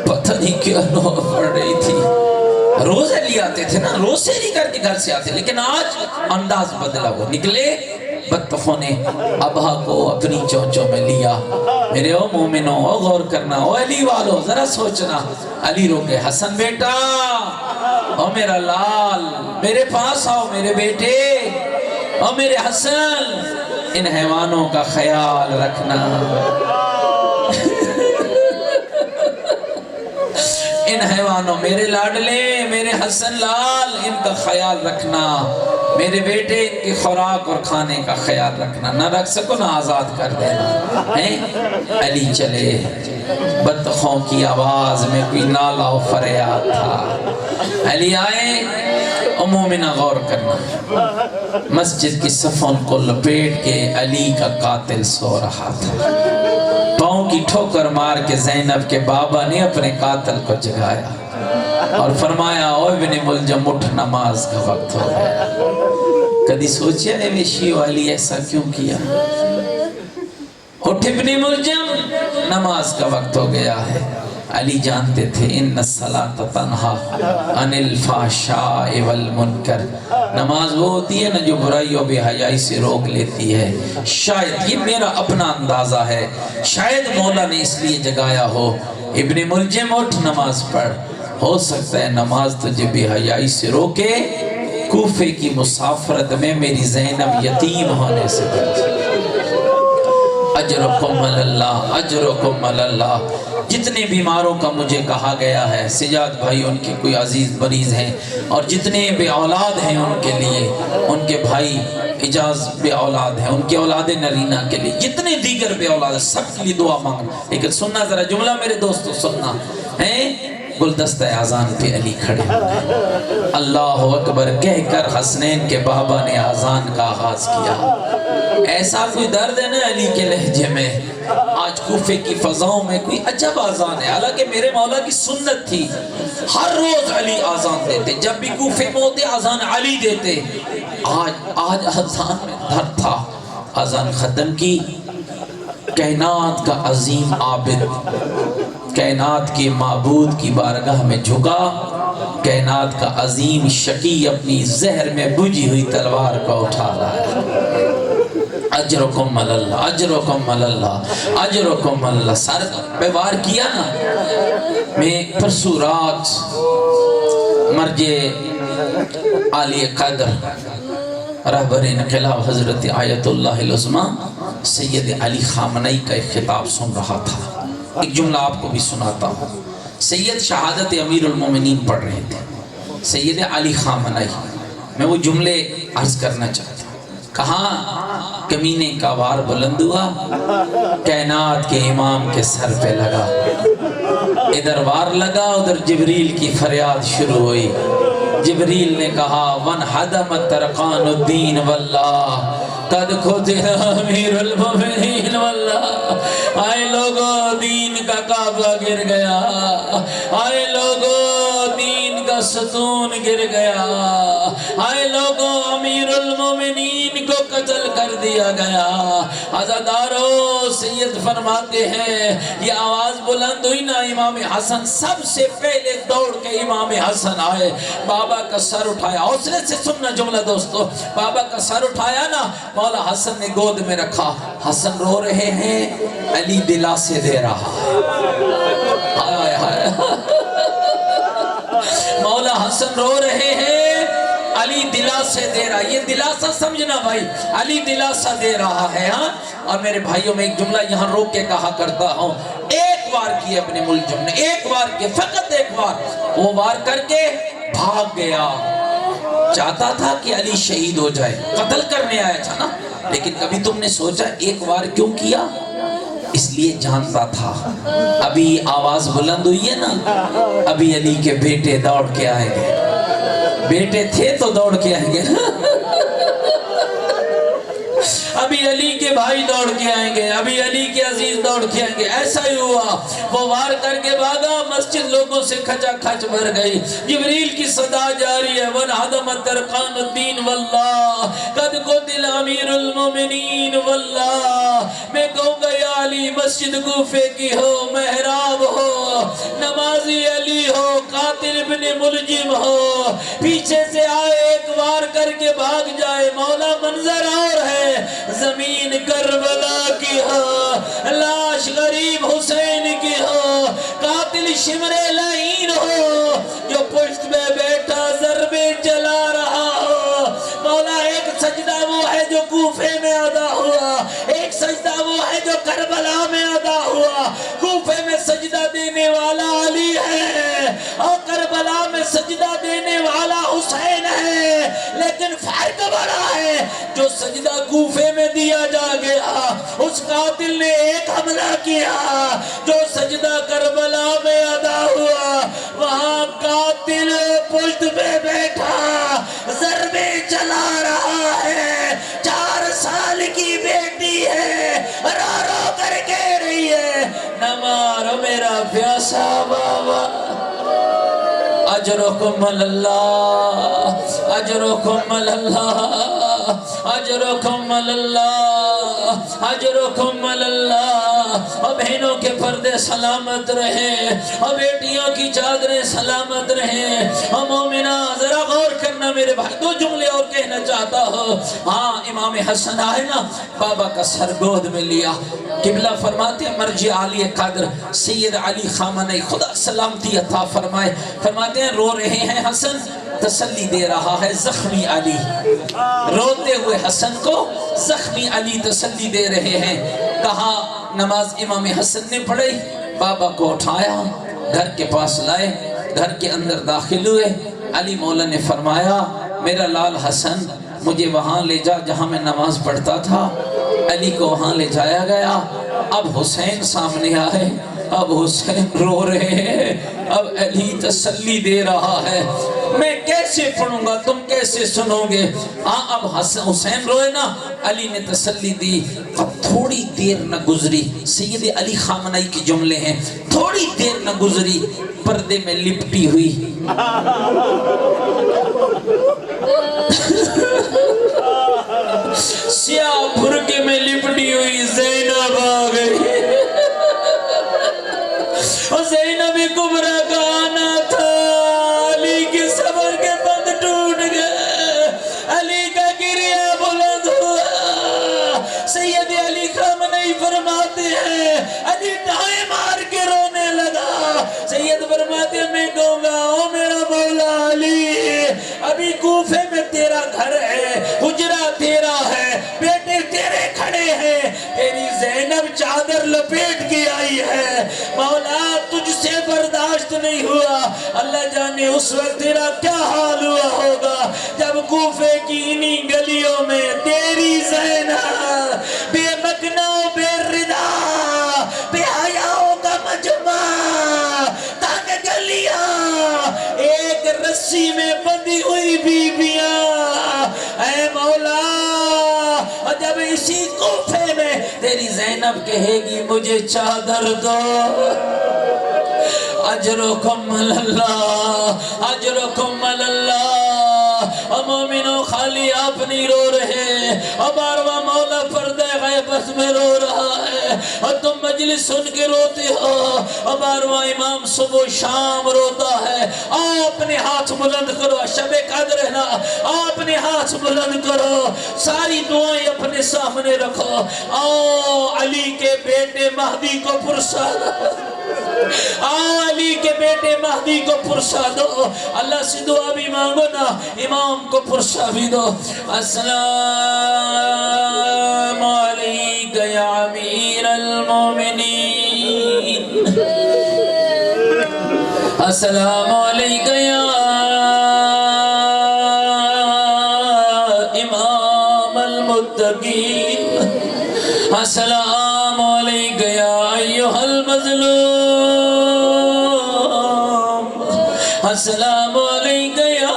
Speaker 1: پتہ نہیں کیا نوحہ پڑھ رہی تھی۔ روز علی آتے تھے نا، روز سحری کر کے گھر سے آتے، لیکن آج انداز بدلا ہوا، نکلے بطخوں نے ابا کو اپنی چونچوں میں لیا۔ میرے او مومنوں، او غور کرنا، او علی والو ذرا سوچنا۔ علی روکے، حسن بیٹا، او میرا لال، میرے پاس آؤ میرے بیٹے، او میرے حسن، ان حیوانوں کا خیال رکھنا، ان حیوانوں، میرے لاڈلے، میرے حسن لال، ان کا خیال رکھنا، میرے بیٹے ان کی خوراک اور کھانے کا خیال رکھنا، نہ رکھ سکو نہ آزاد کر دینا۔ علی چلے، بطخوں کی آواز میں کوئی نالا و فریاد تھا۔ علی آئے، مومنہ غور کرنا، مسجد کی صفوں کو لپیٹ کے علی کا قاتل سو رہا تھا۔ پاؤں کی ٹھوکر مار کے زینب کے بابا نے اپنے قاتل کو جگایا اور فرمایا، او ابن ملجم اٹھ، نماز کا وقت ہو گیا۔ کدی سوچیا ہے شیعہ علی ایسا کیوں کیا؟ اٹھ ابن ملجم، نماز کا وقت ہو گیا ہے۔ علی جانتے تھے ان الصلاۃ تنہی عن الفحشاء والمنکر، نماز وہ ہوتی ہے نا جو برائی و بے حیائی سے روک لیتی ہے۔ شاید یہ میرا اپنا اندازہ ہے، شاید مولا نے اس لیے جگایا ہو، ابن ملجم اٹھ نماز پڑھ، ہو سکتا ہے نماز تجھے بے حیائی سے روکے، کوفے کی مسافرت میں میری زینب یتیم ہونے سے بچے۔ اجرکم اللہ، اجرکم اللہ۔ جتنے بیماروں کا مجھے کہا گیا ہے، سجاد بھائی ان کے کوئی عزیز مریض ہیں، اور جتنے بے اولاد ہیں ان کے لیے، ان کے بھائی اجاز بے اولاد ہیں، ان کے اولاد نرینہ کے لیے، جتنے دیگر بے اولاد ہیں، سب کے لیے دعا مانگنا۔ لیکن سننا ذرا جملہ میرے دوستو، سننا ہے، گلدستہ اذان پہ علی کھڑے ہوئے، اللہ اکبر کہہ کر حسنین کے بابا نے اذان کا آغاز کیا۔ ایسا کوئی درد ہے نا علی کے لہجے میں۔ آج کوفے کی فضاؤں میں کوئی عجب آذان ہے، حالانکہ میرے مولا کی سنت تھی، ہر روز علی آذان دیتے، جب بھی کوفے میں ہوتے آذان علی دیتے۔ آج آذان میں درد تھا، آذان ختم کی، کائنات کا عظیم عابد کائنات کے معبود کی بارگاہ میں جھکا، کائنات کا عظیم شقی اپنی زہر میں بجھی ہوئی تلوار کو اٹھا رہا ہے۔ اجرکم اللہ، اجرکم اللہ، اجرکم اللہ۔ سر پہ وار کیا نا، میں پرسو رات مرجع عالی قدر رہبر انقلاب حضرت آیت اللہ العظمیٰ سید علی خامنئی کا ایک خطاب سن رہا تھا۔ ایک جملہ آپ کو بھی سناتا ہوں۔ سید شہادت امیر المومنین پڑھ رہے تھے، سید علی خامنئی، میں وہ جملے عرض کرنا چاہتا ہوں۔ کہاں کمینے کا وار بلند ہوا، کائنات کے امام کے سر پہ لگا، ادھر وار لگا، ادھر جبریل کی فریاد شروع ہوئی۔ جبریل نے کہا، وَانْحَدَمَتْ تَرْقَانُ الدِّينِ وَاللَّهِ قَدْ قُتِلَ أَمِيرُ الْمُؤْمِنِينَ وَاللَّهِ۔ آئے لوگوں، دین کا کعبہ گر گیا، آئے لوگوں، دین کا ستون گر گیا، آئے لوگوں، امیر المومنین کو قتل کر دیا گیا۔ عزادارو، سید فرماتے ہیں یہ آواز بلند ہوئی نا، امام حسن سب سے پہلے دوڑ کے امام حسن آئے، بابا کا سر اٹھایا، حوصلے سے سننا جملہ دوستو، بابا کا سر اٹھایا نا، مولا حسن نے گود میں رکھا، حسن رو رہے ہیں، علی دلاسے دے رہا ہے، مولا حسن رو رہے ہیں، علی دلاسے دے رہا ہے۔ یہ دلاسہ سمجھنا بھائی، علی دلاسہ دے رہا ہے۔ ہاں، اور میرے بھائیوں میں ایک جملہ یہاں روک کے کہا کرتا ہوں، ایک وار کی اپنے ملجم نے، ایک وار کی، فقط ایک وار، وہ وار کر کے بھاگ گیا۔ چاہتا تھا کہ علی شہید ہو جائے، قتل کرنے آیا تھا نا، لیکن کبھی تم نے سوچا ایک وار کیوں کیا؟ اس لیے جانتا تھا ابھی آواز بلند ہوئی ہے نا، ابھی علی کے بیٹے دوڑ کے آئیں گے، بیٹے تھے تو دوڑ کے آئیں گے، ابھی علی کے بھائی دوڑ کے آئیں گے، ابھی علی کے عزیز دوڑ کے آئیں گے۔ ایسا ہی ہوا، وہ وار کر کے بھاگا، مسجد لوگوں سے کھچا کھچ بھر گئی۔ جبریل کی صدا جاری ہے، وَنْحَدَمَتْ أَرْكَانُ الدِّينِ وَاللَّهِ قَدْ قُتِلَ أَمِيرُ الْمُؤْمِنِينَ وَاللَّهِ۔ میں کہوں گا یا علی مسجد کوفے کی ہو، محراب ہو، نمازی علی ہو، قاتل ابن ملجم ہو، پیچھے سے آئے ایک وار کر کے بھاگ جائے، مولا منظر اور ہے، زمین کربلا کی ہو، لاش غریب حسین کی ہو، قاتل شمر لعین ہو، جو پشت میں بیٹھا ضربے چلا رہا ہو۔ مولا ایک سجدہ وہ ہے جو کوفے میں ادا ہوا، ایک سجدہ وہ ہے جو کربلا میں ادا ہوا۔ کوفے میں سجدہ دینے والا علی ہے اور کربلا میں سجدہ دینے والا حسین ہے، لیکن فرق بڑا ہے، جو سجدہ کوفے میں دیا جا گیا اس قاتل نے ایک حملہ کیا، جو سجدہ کربلا میں ادا ہوا وہاں قاتل پشت پہ بیٹھا ضربے چلا رہا ہے، 4 سال کی بیٹی ہے، رو رو کر کہہ رہی ہے نہ مارو میرا پیاسا بابا۔ اجرکم اللہ، اجرکم اللہ، اجرکم اللہ، اجرکم اللہ۔ اور بہنوں کے پردے سلامت رہیں، اور بیٹیوں کی چادریں سلامت رہیں۔ اور مومنہ ذرا غور کرنا میرے بھائی، 2 جملے اور کہنا چاہتا ہوں۔ ہاں امام حسن آئے نا، بابا کا سر گود میں لیا، قبلہ فرماتے ہیں مرجع عالی قدر سید علی خامنہی خدا سلامتی عطا فرمائے، فرماتے ہیں رو رہے ہیں حسن، تسلی دے رہا ہے زخمی علی، روتے ہوئے حسن کو زخمی علی تسلی دے رہے ہیں۔ کہا نماز امام حسن نے پڑھی، بابا کو اٹھایا، گھر کے پاس لائے، گھر کے اندر داخل ہوئے، علی مولا نے فرمایا میرا لال حسن مجھے وہاں لے جا جہاں میں نماز پڑھتا تھا۔ علی کو وہاں لے جایا گیا، اب حسین سامنے آئے، اب حسین رو رہے ہیں، اب علی تسلی دے رہا ہے، میں کیسے پڑھوں گا تم کیسے سنو گے؟ اب حسین روئے نا، علی نے تسلی دی۔ اب تھوڑی دیر نہ گزری، سید علی خامنہی کی جملے ہیں، تھوڑی دیر نہ گزری پردے میں لپٹی ہوئی سیاہ بھرکے میں لپٹی ہوئی زینب آ گئی۔ اور زینب کبریٰ کا آنا تھا، علی کے صبر کے بند ٹوٹ گئے، علی کا گریہ بلند ہوا۔ سید علی خامنہی فرماتے ہیں علی ڈھائیں مار کے رونے لگا۔ سید فرماتے ہیں میں کہوں گا او میرا مولا علی، ابھی کوفے میں تیرا گھر ہے، حجرہ تیرا ہے، بیٹے تیرے کھڑے ہیں، تیری زینب چادر لپیٹ کے آئی ہے، مولا تجھ سے برداشت نہیں ہوا۔ اللہ جانے اس وقت تیرا کیا حال ہوا ہوگا جب کوفے کی انہی گلیوں میں تیری زینب بے مکنہ بے ردا بے حیاؤں کا مجمع، تنگ گلیاں، ایک رسی میں بندھی ہوئی بیویاں، اے مولا جب اسی کوفے میں تیری زینب کہے گی مجھے چادر دو، اجرکم اللہ، اجرکم اللہ۔ اور مومنوں خالی آپ نہیں رو رہے، اور بارواں مولا پردہ غیبت میں رو رہا ہے، اور تم مجلس سن کے روتے ہو، اور بارواں امام صبح و شام روتا ہے۔ آؤ اپنے ہاتھ بلند کرو، شب قدر ہے نا، آؤ اپنے ہاتھ بلند کرو، ساری دعائیں اپنے سامنے رکھو، آؤ علی کے بیٹے مہدی کو پرسا دو، آؤ علی کے بیٹے مہدی کو پرسا دو، اللہ سے دعا بھی مانگو نا، امام کو پرسا بھی دو۔ السلام علیکہ یا امیر المومنین، السلام علیکہ یا امام المتقین، السلام علیکہ یا ایہا المظلوم، السلام علیکہ یا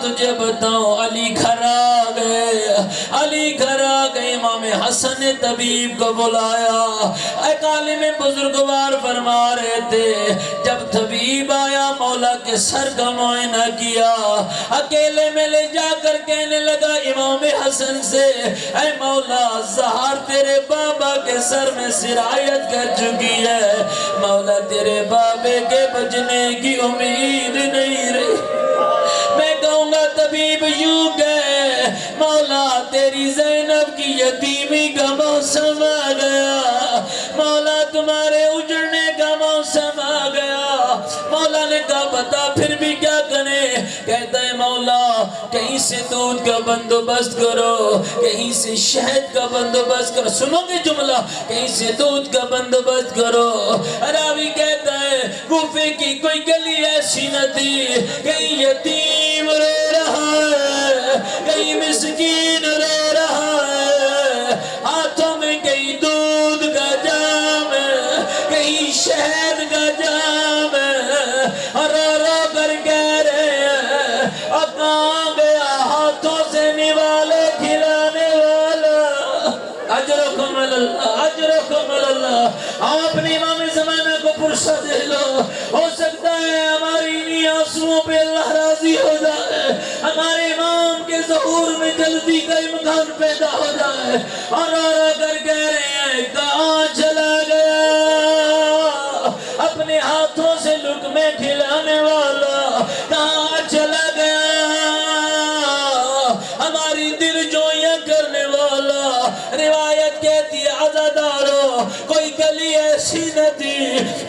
Speaker 1: تجھے بتاؤں، علی گھر آ گئے، علی گھر آ گئے، امام حسن نے طبیب کو بلایا۔ ایک عالم بزرگوار فرما رہے تھے جب طبیب آیا مولا کے سر کا معائنہ کیا، اکیلے میں لے جا کر کہنے لگا امام حسن سے، اے مولا زہر تیرے بابا کے سر میں سرایت کر چکی ہے، مولا تیرے بابے کے بچنے کی امید نہیں رہی۔ میں کہوں گا طبیب یوں کہ مولا تیری زینب کی یتیمی کا موسم آ گیا، مولا تمہارے اجڑنے کا موسم آ گیا۔ مولا نے کہا بتا پھر بھی کیا کریں؟ کہتا ہے مولا کہیں سے دودھ کا بندوبست کرو، کہیں سے شہد کا بندوبست کرو۔ سنو گے جملہ، کہیں سے دودھ کا بندوبست کرو۔ راوی کہتا ہے کوفے کی کوئی گلی ایسی نہ تھی، کہیں یتیم رو رہا ہے، کہیں مسکین رو رہا ہے، ہاتھوں میں کہیں دودھ کا جام ہے، کہیں شہد کا جام ہے، اور رو رو کر کہہ رہے ہیں اور کہاں گیا ہاتھوں سے نوالے کھلانے والا؟ اجرکم اللہ، اجرکم اللہ۔ آپ اپنے امام زمانہ کو پرسہ دے لو، ہو سکتا ہے ہماری انہی آنسوؤں پہ اللہ راضی ہو جائے، ہمارے امام کے ظہور میں جلدی کا امکان پیدا ہو جائے۔ اور رو رو کر کہہ رہے ہیں کہاں چلا گیا اپنے ہاتھوں سے لقمے کھلانے والا، کہاں چلا گیا ہماری دل جوئیاں کرنے والا؟ روایت کہتی ہے عزادارو کوئی گلی ایسی نہ تھی،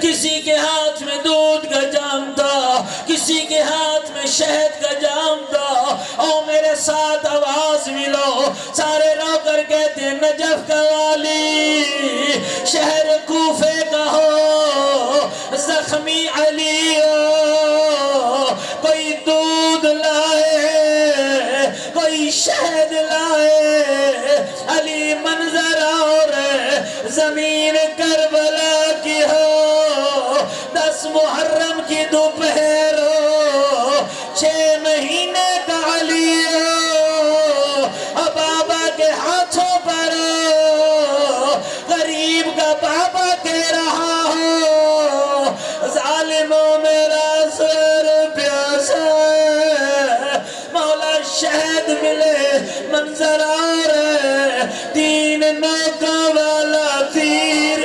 Speaker 1: کسی کے ہاتھ میں دودھ کا جام تھا، کسی کے ہاتھ میں شہد کا جام تھا۔ او میرے ساتھ آواز ملو، سارے رو کر کہتے ہیں نجف کا والی، شہر کوفے کا ہو، زخمی علی ہو، کوئی دودھ لائے، کوئی شہد لائے، علی منظر اور زمین کربلا کی ہو، 10 محرم کی دوپہر ہو، 6 مہینے کا علی ہو، بابا کے ہاتھوں پر ہو، غریب کا بابا کہہ رہا ہو ظالموں میرا سر پیاسا ہے، مولا شہد ملے منظر آ رہے 3 نوکوں والا تیر۔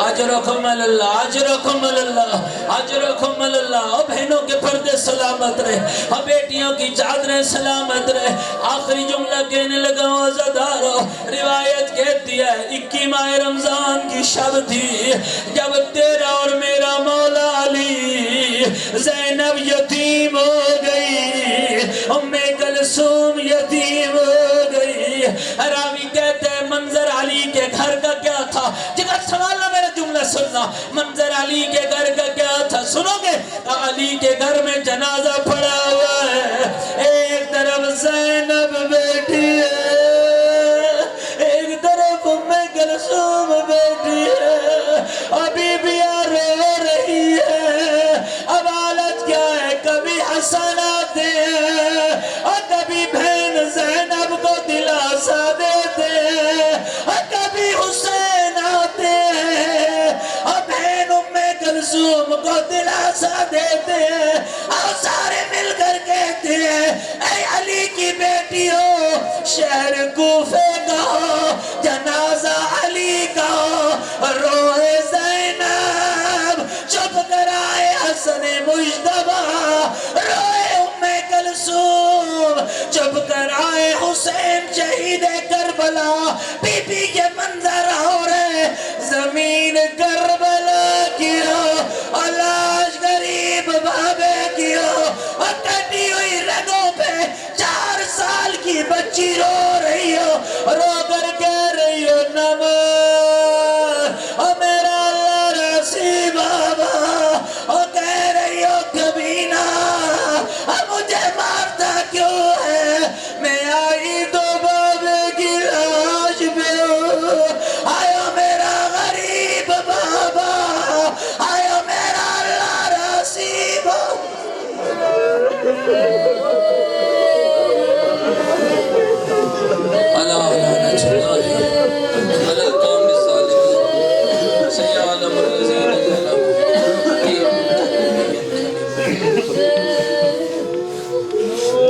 Speaker 1: اجرکم اللہ، اجرکم اللہ، اجرکم اللہ۔ اور بہنوں کے پردے سلامت رہے، اور بیٹیوں کی چادریں سلامت رہے۔ آخری جملہ کہنے لگا عزادارو، روایت کہتی ہے 21 ماہ رمضان کی شب تھی جب تیرا اور میرا مولا علی، زینب یتیم ہو گئی، ام کلثوم یتیم ہو گئی۔ راوی کہتے ہیں منظر علی کے گھر کا کیا تھا؟ جگہ سوالنا میرا جملہ سننا، منظر علی کے گھر کا کیا تھا؟ سنو گے؟ علی کے گھر میں جنازہ پڑا ہوا ہے، ایک طرف زینب بیٹھی ہے، ایک طرف ام کلثوم بیٹھی ہے، ابھی بھی رو رہی ہے۔ اب حالت کیا ہے؟ کبھی حسن آتے ہیں اور کبھی بہن زینب کو دلاسا دیتے ہیں، اور کبھی حسین آتے ہیں اور بہن ام کلثوم کو دلاسا دیتے ہیں، اور سارے مل کر کہتے ہیں اے علی کی بیٹی ہو، شہر کوفے کا ہو، جنازہ علی کا ہو، روئے زینب چپ کرائے حسن مجتبی، روئے ام کلثوم چپ کرائے حسین شہید کربلا۔ بی بی کے منظر ہو رہے زمین کربلا کی ہو، لاش غریب بابے کی ہو، اور کٹی ہوئی رگوں پہ 4 سال کی بچی رو رہی ہو، رو کر کہہ رہی ہو نماز اور میرا اللہ رسی بابا، اور کہہ رہی ہو کبھی نہ مجھے مارتا کیوں ہے، میں آئی تو بابے کی لاش پہ ہوں۔ چلا